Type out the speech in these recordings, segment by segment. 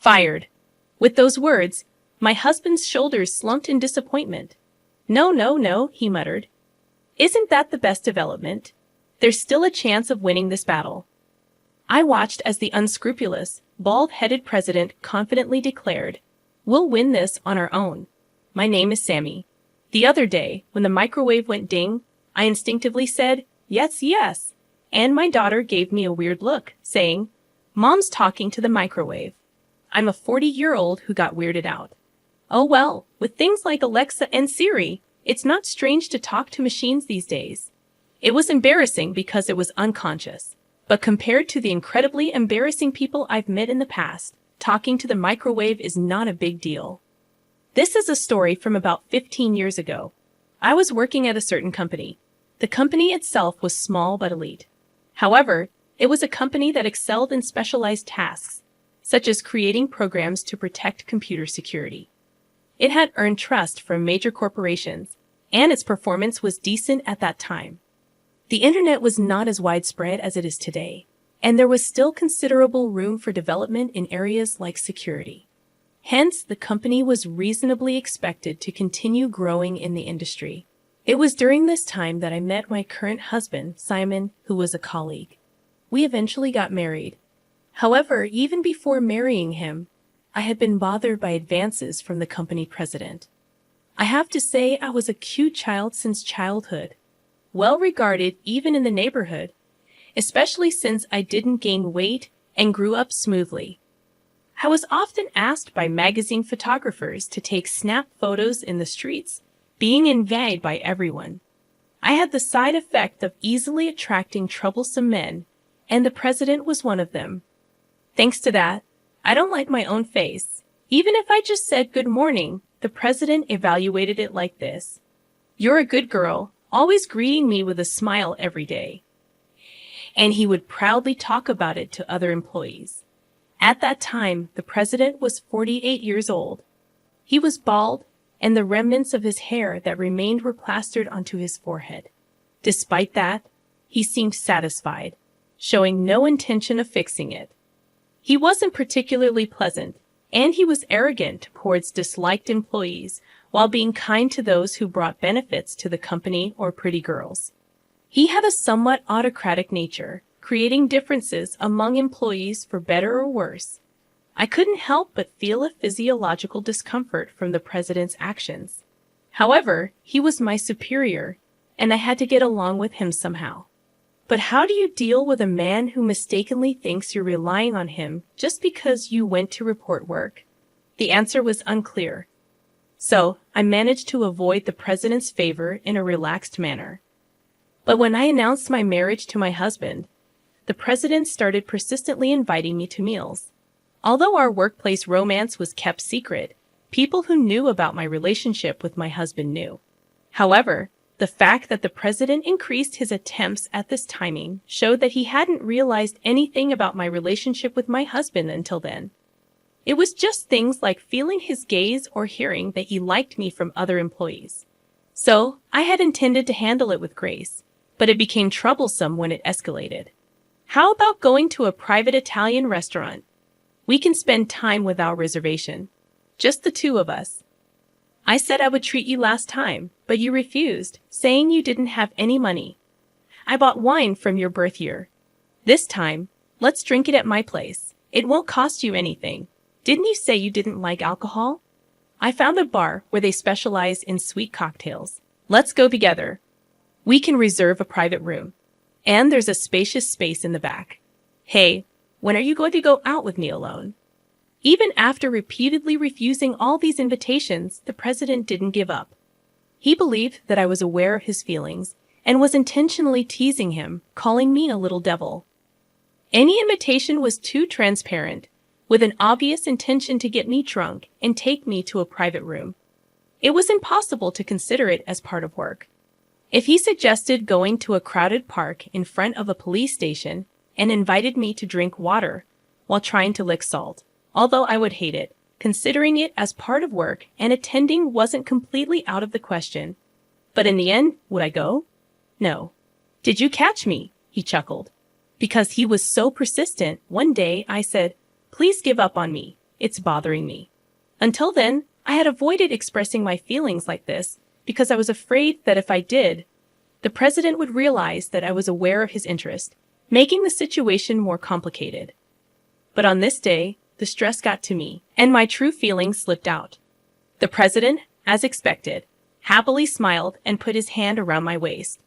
Fired. With those words, my husband's shoulders slumped in disappointment. No, no, no, he muttered. Isn't that the best development? There's still a chance of winning this battle. I watched as the unscrupulous, bald-headed president confidently declared, "We'll win this on our own. My name is Sammy." The other day, when the microwave went ding, I instinctively said, "Yes, yes," and my daughter gave me a weird look, saying, "Mom's talking to the microwave." I'm a 40-year-old who got weirded out. Oh well, with things like Alexa and Siri, it's not strange to talk to machines these days. It was embarrassing because it was unconscious. But compared to the incredibly embarrassing people I've met in the past, talking to the microwave is not a big deal. This is a story from about 15 years ago. I was working at a certain company. The company itself was small but elite. However, it was a company that excelled in specialized tasks, such as creating programs to protect computer security. It had earned trust from major corporations, and its performance was decent at that time. The internet was not as widespread as it is today, and there was still considerable room for development in areas like security. Hence, the company was reasonably expected to continue growing in the industry. It was during this time that I met my current husband, Simon, who was a colleague. We eventually got married. However, even before marrying him, I had been bothered by advances from the company president. I have to say I was a cute child since childhood, well regarded even in the neighborhood, especially since I didn't gain weight and grew up smoothly. I was often asked by magazine photographers to take snap photos in the streets, being envied by everyone. I had the side effect of easily attracting troublesome men, and the president was one of them. Thanks to that, I don't like my own face. Even if I just said good morning, the president evaluated it like this: "You're a good girl," always greeting me with a smile every day. And he would proudly talk about it to other employees. At that time, the president was 48 years old. He was bald, and the remnants of his hair that remained were plastered onto his forehead. Despite that, he seemed satisfied, showing no intention of fixing it. He wasn't particularly pleasant, and he was arrogant towards disliked employees while being kind to those who brought benefits to the company or pretty girls. He had a somewhat autocratic nature, creating differences among employees for better or worse. I couldn't help but feel a physiological discomfort from the president's actions. However, he was my superior, and I had to get along with him somehow. But how do you deal with a man who mistakenly thinks you're relying on him just because you went to report work? The answer was unclear. So, I managed to avoid the president's favor in a relaxed manner. But when I announced my marriage to my husband, the president started persistently inviting me to meals. Although our workplace romance was kept secret, people who knew about my relationship with my husband knew. However, the fact that the president increased his attempts at this timing showed that he hadn't realized anything about my relationship with my husband until then. It was just things like feeling his gaze or hearing that he liked me from other employees. So, I had intended to handle it with grace, but it became troublesome when it escalated. How about going to a private Italian restaurant? We can spend time without reservation. Just the two of us. I said I would treat you last time, but you refused, saying you didn't have any money. I bought wine from your birth year. This time, let's drink it at my place. It won't cost you anything. Didn't you say you didn't like alcohol? I found a bar where they specialize in sweet cocktails. Let's go together. We can reserve a private room. And there's a spacious space in the back. Hey, when are you going to go out with me alone? Even after repeatedly refusing all these invitations, the president didn't give up. He believed that I was aware of his feelings and was intentionally teasing him, calling me a little devil. Any invitation was too transparent, with an obvious intention to get me drunk and take me to a private room. It was impossible to consider it as part of work. If he suggested going to a crowded park in front of a police station and invited me to drink water while trying to lick salt, although I would hate it, considering it as part of work and attending wasn't completely out of the question. But in the end, would I go? No. Did you catch me? He chuckled. Because he was so persistent, one day I said, "Please give up on me," it's bothering me. Until then, I had avoided expressing my feelings like this because I was afraid that if I did, the president would realize that I was aware of his interest, making the situation more complicated. But on this day, the stress got to me, and my true feelings slipped out. The president, as expected, happily smiled and put his hand around my waist.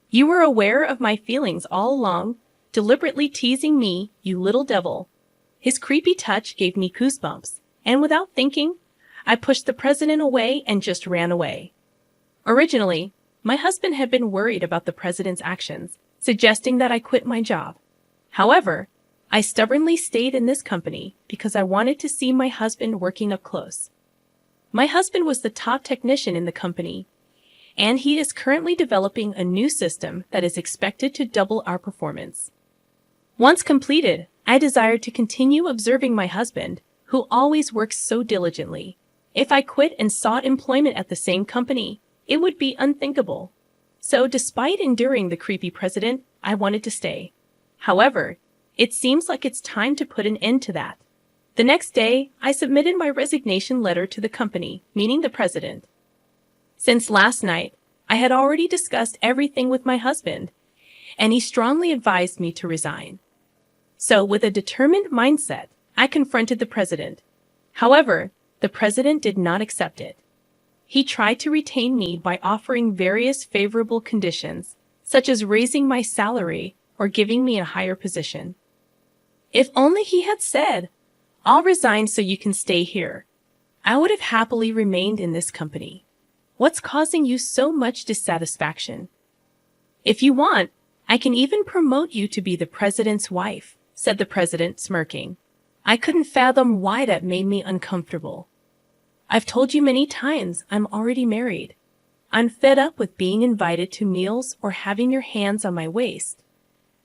"You were aware of my feelings all along, deliberately teasing me, you little devil." His creepy touch gave me goosebumps, and without thinking, I pushed the president away and just ran away. Originally, my husband had been worried about the president's actions, suggesting that I quit my job. However, I stubbornly stayed in this company because I wanted to see my husband working up close. My husband was the top technician in the company, and he is currently developing a new system that is expected to double our performance. Once completed, I desired to continue observing my husband, who always works so diligently. If I quit and sought employment at the same company, it would be unthinkable. So despite enduring the creepy president, I wanted to stay. However, it seems like it's time to put an end to that. The next day, I submitted my resignation letter to the company, meaning the president. Since last night, I had already discussed everything with my husband, and he strongly advised me to resign. So with a determined mindset, I confronted the president. However, the president did not accept it. He tried to retain me by offering various favorable conditions, such as raising my salary or giving me a higher position. If only he had said, "I'll resign so you can stay here," I would have happily remained in this company. What's causing you so much dissatisfaction? "If you want, I can even promote you to be the president's wife," said the president, smirking. I couldn't fathom why that made me uncomfortable. "I've told you many times I'm already married. I'm fed up with being invited to meals or having your hands on my waist."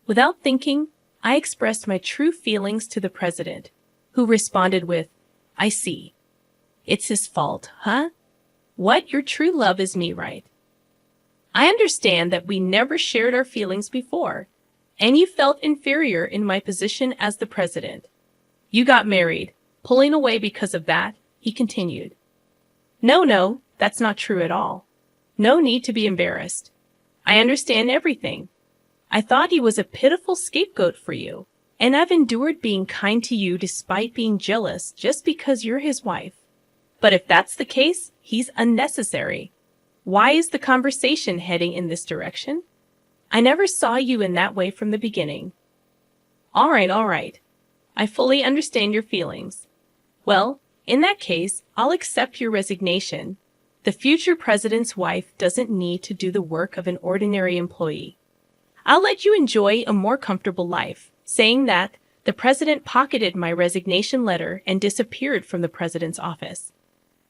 Without thinking, I expressed my true feelings to the president, who responded with, "I see. It's his fault, huh? What, your true love is me, right? I understand that we never shared our feelings before, and you felt inferior in my position as the president. You got married, pulling away because of that," he continued. No, that's not true at all. No need to be embarrassed. I understand everything. I thought he was a pitiful scapegoat for you, and I've endured being kind to you despite being jealous just because you're his wife. But if that's the case, he's unnecessary. Why is the conversation heading in this direction? I never saw you in that way from the beginning. All right. I fully understand your feelings. Well, in that case, I'll accept your resignation. The future president's wife doesn't need to do the work of an ordinary employee. I'll let you enjoy a more comfortable life. Saying that, the president pocketed my resignation letter and disappeared from the president's office.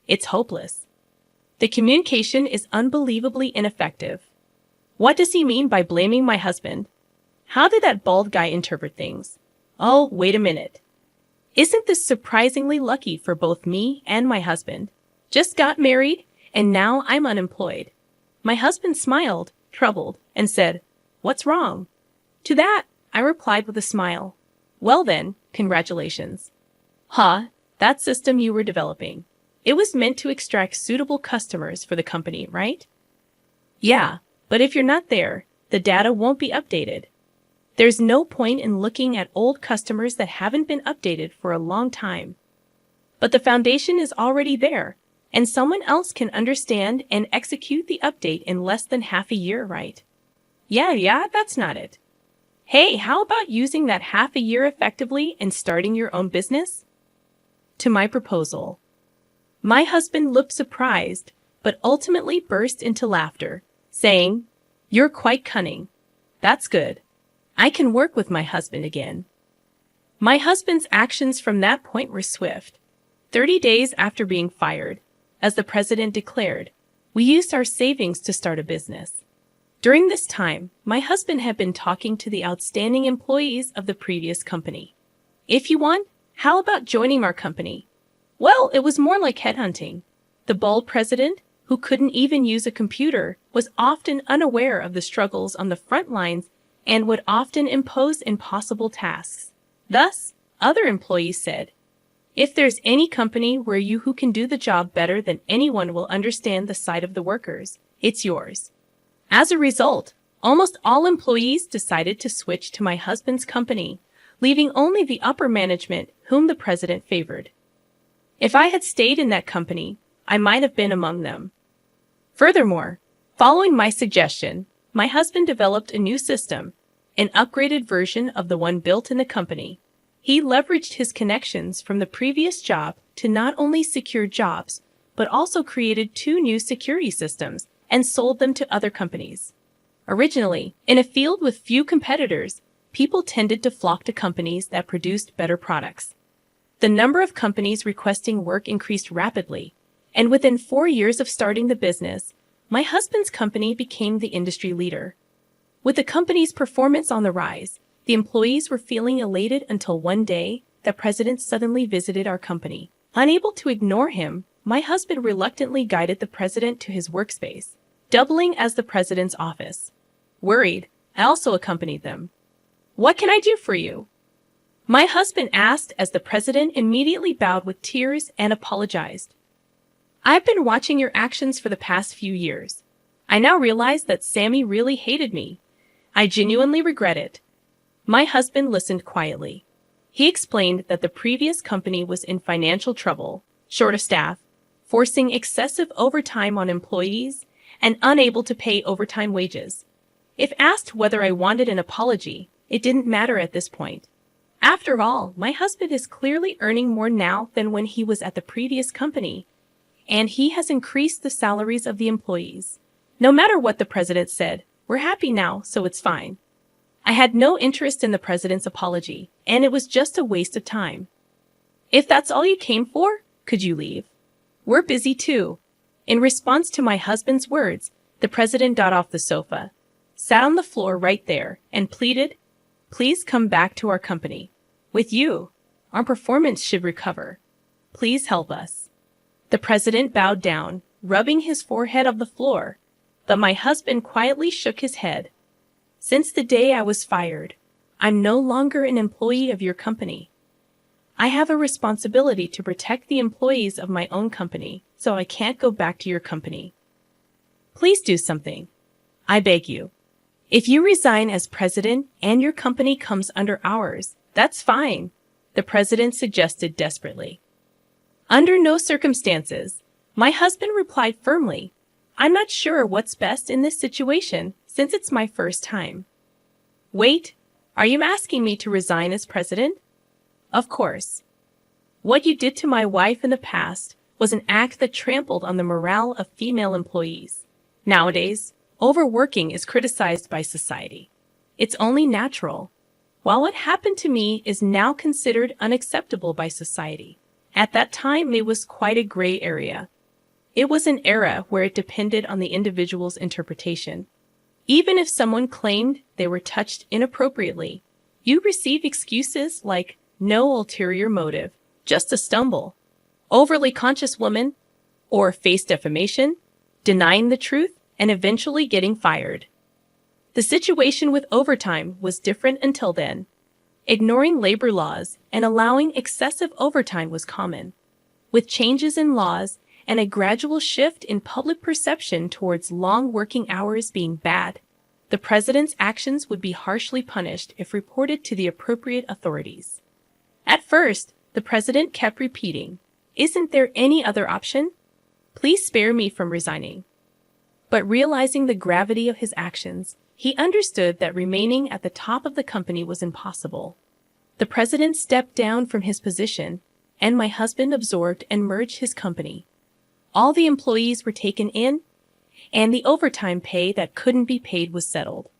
It's hopeless. The communication is unbelievably ineffective. What does he mean by blaming my husband? How did that bald guy interpret things? Oh, wait a minute. Isn't this surprisingly lucky for both me and my husband? Just got married, and now I'm unemployed. My husband smiled, troubled, and said, "What's wrong?" To that, I replied with a smile. "Well then, congratulations. That system you were developing. It was meant to extract suitable customers for the company, right?" "Yeah, but if you're not there, the data won't be updated. There's no point in looking at old customers that haven't been updated for a long time. But the foundation is already there, and someone else can understand and execute the update in less than half a year, right?" Yeah, that's not it. Hey, how about using that half a year effectively and starting your own business? To my proposal. My husband looked surprised, but ultimately burst into laughter, saying, "You're quite cunning. That's good. I can work with my husband again." My husband's actions from that point were swift. 30 days after being fired, as the president declared, we used our savings to start a business. During this time, my husband had been talking to the outstanding employees of the previous company. "If you want, how about joining our company?" Well, it was more like headhunting. The bald president, who couldn't even use a computer, was often unaware of the struggles on the front lines and would often impose impossible tasks. Thus, other employees said, If there's any company where you who can do the job better than anyone will understand the side of the workers, it's yours. As a result, almost all employees decided to switch to my husband's company, leaving only the upper management whom the president favored. If I had stayed in that company, I might have been among them. Furthermore, following my suggestion, my husband developed a new system, an upgraded version of the one built in the company. He leveraged his connections from the previous job to not only secure jobs, but also created 2 new security systems and sold them to other companies. Originally, in a field with few competitors, people tended to flock to companies that produced better products. The number of companies requesting work increased rapidly, and within 4 years of starting the business, my husband's company became the industry leader. With the company's performance on the rise, the employees were feeling elated until one day, the president suddenly visited our company. Unable to ignore him, my husband reluctantly guided the president to his workspace, doubling as the president's office. Worried, I also accompanied them. "What can I do for you?" my husband asked as the president immediately bowed with tears and apologized. "I've been watching your actions for the past few years. I now realize that Sammy really hated me. I genuinely regret it." My husband listened quietly. He explained that the previous company was in financial trouble, short of staff, forcing excessive overtime on employees, and unable to pay overtime wages. If asked whether I wanted an apology, it didn't matter at this point. After all, my husband is clearly earning more now than when he was at the previous company, and he has increased the salaries of the employees. No matter what the president said, we're happy now, so it's fine. I had no interest in the president's apology, and it was just a waste of time. "If that's all you came for, could you leave? We're busy too." In response to my husband's words, the president got off the sofa, sat on the floor right there, and pleaded, "Please come back to our company. With you, our performance should recover. Please help us." The president bowed down, rubbing his forehead on the floor, but my husband quietly shook his head. "Since the day I was fired, I'm no longer an employee of your company. I have a responsibility to protect the employees of my own company, so I can't go back to your company. Please do something. I beg you. If you resign as president and your company comes under ours, that's fine," the president suggested desperately. Under no circumstances, my husband replied firmly, "I'm not sure what's best in this situation, since it's my first time." "Wait, are you asking me to resign as president?" "Of course. What you did to my wife in the past was an act that trampled on the morale of female employees. Nowadays, overworking is criticized by society. It's only natural. While what happened to me is now considered unacceptable by society, at that time it was quite a gray area. It was an era where it depended on the individual's interpretation. Even if someone claimed they were touched inappropriately, you receive excuses like no ulterior motive, just a stumble, overly conscious woman, or face defamation, denying the truth, and eventually getting fired. The situation with overtime was different until then. Ignoring labor laws and allowing excessive overtime was common. With changes in laws and a gradual shift in public perception towards long working hours being bad, the president's actions would be harshly punished if reported to the appropriate authorities. At first, the president kept repeating, "Isn't there any other option? Please spare me from resigning." But realizing the gravity of his actions, he understood that remaining at the top of the company was impossible. The president stepped down from his position, and my husband absorbed and merged his company. All the employees were taken in, and the overtime pay that couldn't be paid was settled.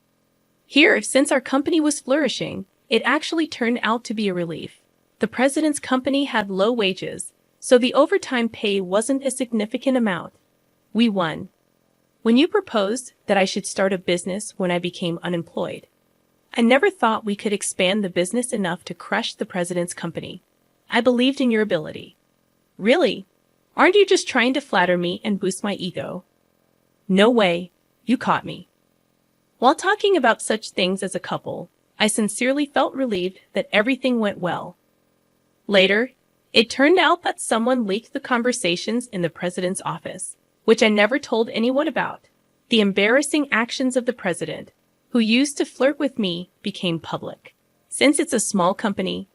Here, since our company was flourishing, it actually turned out to be a relief. The president's company had low wages, so the overtime pay wasn't a significant amount. We won. When you proposed that I should start a business when I became unemployed, I never thought we could expand the business enough to crush the president's company. I believed in your ability. Really? Aren't you just trying to flatter me and boost my ego? No way. You caught me. While talking about such things as a couple, I sincerely felt relieved that everything went well. Later, It turned out that someone leaked the conversations in the president's office, which I never told anyone about. The embarrassing actions of the president, who used to flirt with me, became public. Since it's a small company,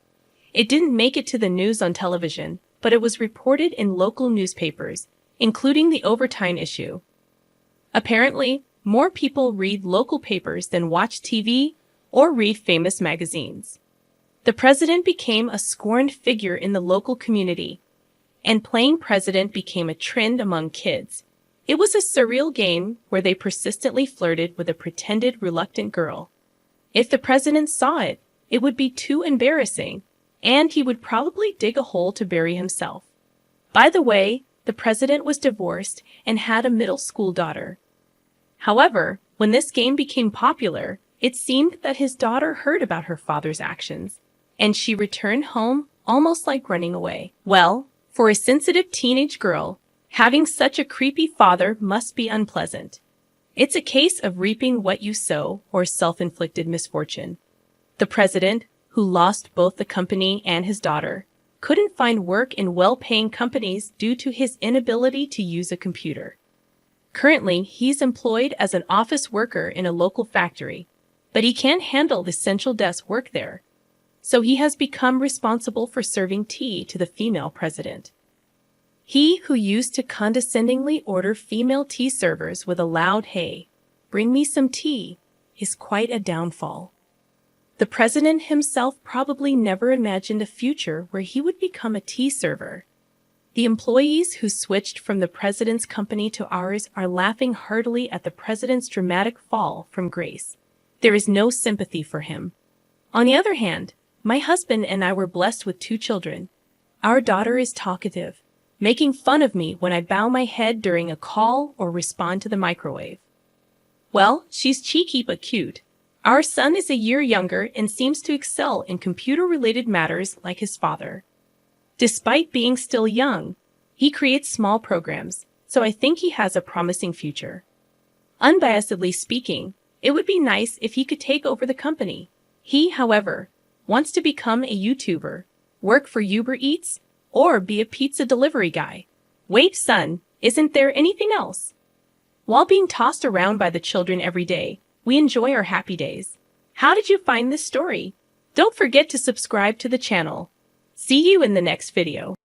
it didn't make it to the news on television, but it was reported in local newspapers, including the Overtime issue. Apparently, more people read local papers than watch TV or read famous magazines. The president became a scorned figure in the local community, and playing president became a trend among kids. It was a surreal game where they persistently flirted with a pretended reluctant girl. If the president saw it, it would be too embarrassing, and he would probably dig a hole to bury himself. By the way, the president was divorced and had a middle school daughter. However, when this game became popular, it seemed that his daughter heard about her father's actions, and she returned home almost like running away. Well, for a sensitive teenage girl, having such a creepy father must be unpleasant. It's a case of reaping what you sow or self-inflicted misfortune. The president, who lost both the company and his daughter, couldn't find work in well-paying companies due to his inability to use a computer. Currently, he's employed as an office worker in a local factory, but he can't handle the central desk work there. So he has become responsible for serving tea to the female president. He who used to condescendingly order female tea servers with a loud "Hey, bring me some tea," is quite a downfall. The president himself probably never imagined a future where he would become a tea server. The employees who switched from the president's company to ours are laughing heartily at the president's dramatic fall from grace. There is no sympathy for him. On the other hand, my husband and I were blessed with 2 children. Our daughter is talkative, making fun of me when I bow my head during a call or respond to the microwave. Well, she's cheeky but cute. Our son is a year younger and seems to excel in computer-related matters like his father. Despite being still young, he creates small programs, so I think he has a promising future. Unbiasedly speaking, it would be nice if he could take over the company. He, however, wants to become a YouTuber, work for Uber Eats, or be a pizza delivery guy. Wait, son, isn't there anything else? While being tossed around by the children every day, we enjoy our happy days. How did you find this story? Don't forget to subscribe to the channel. See you in the next video.